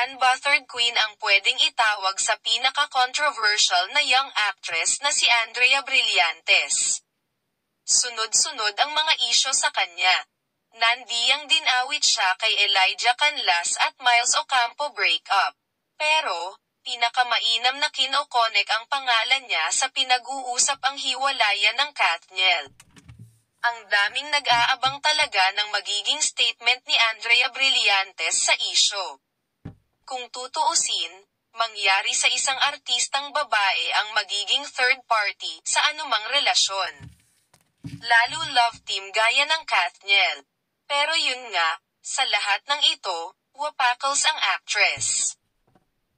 unbothered queen ang pwedeng itawag sa pinaka-controversial na young actress na si Andrea Brillantes. Sunod-sunod ang mga isyo sa kanya. Nandiyang dinawit siya kay Elijah Canlas at Miles Ocampo breakup. Pero, pinakamainam na kinokonek ang pangalan niya sa pinag-uusap ang hiwalayan ng Kathniel. Ang daming nag-aabang talaga ng magiging statement ni Andrea Brillantes sa isyo. Kung tutuusin, mangyari sa isang artistang babae ang magiging third party sa anumang relasyon. Lalo love team gaya ng Kathniel. Pero yun nga, sa lahat ng ito, wapakals ang actress.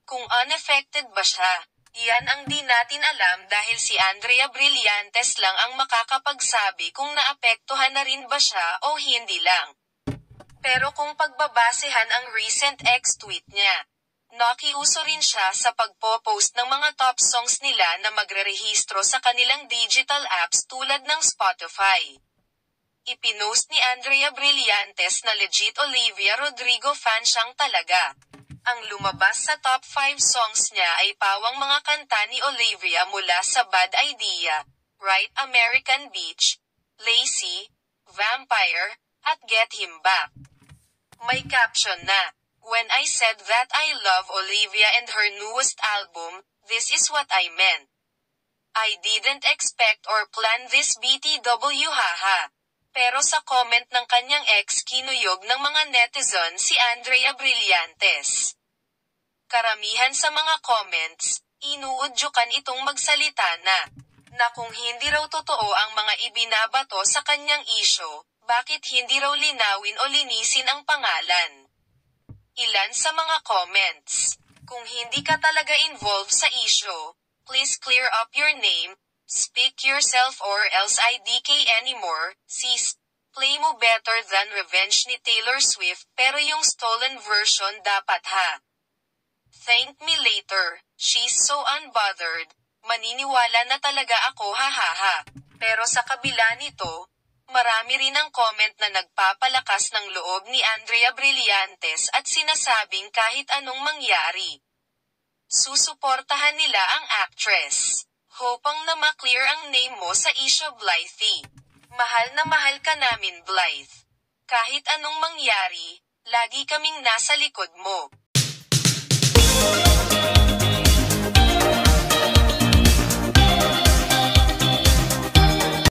Kung unaffected ba siya? Yan ang di natin alam dahil si Andrea Brillantes lang ang makakapagsabi kung naapektuhan na rin ba siya o hindi lang. Pero kung pagbabasehan ang recent ex-tweet niya, nakiuso rin siya sa pagpo-post ng mga top songs nila na magre-rehistro sa kanilang digital apps tulad ng Spotify. Ipinost ni Andrea Brillantes na legit Olivia Rodrigo fan siyang talaga. Ang lumabas sa top 5 songs niya ay pawang mga kanta ni Olivia mula sa Bad Idea, Right American Beach, Lazy, Vampire, at Get Him Back. May caption na, "When I said that I love Olivia and her newest album, this is what I meant. I didn't expect or plan this BTW haha." Pero sa comment ng kanyang ex kinuyog ng mga netizen si Andrea Brillantes. Karamihan sa mga comments, inuudyukan itong magsalita na kung hindi raw totoo ang mga ibinabato sa kanyang isyo, bakit hindi raw linawin o linisin ang pangalan? Ilan sa mga comments, kung hindi ka talaga involved sa isyo, please clear up your name, speak yourself or else IDK anymore, sis. Play mo better than Revenge ni Taylor Swift pero yung stolen version dapat ha. Thank me later, she's so unbothered. Maniniwala na talaga ako hahaha. Pero sa kabila nito, marami rin ang comment na nagpapalakas ng loob ni Andrea Brillantes at sinasabing kahit anong mangyari, susuportahan nila ang actress. Hopang na ma-clear ang name mo sa isyo Blythe. Mahal na mahal ka namin Blythe. Kahit anong mangyari, lagi kaming nasa likod mo.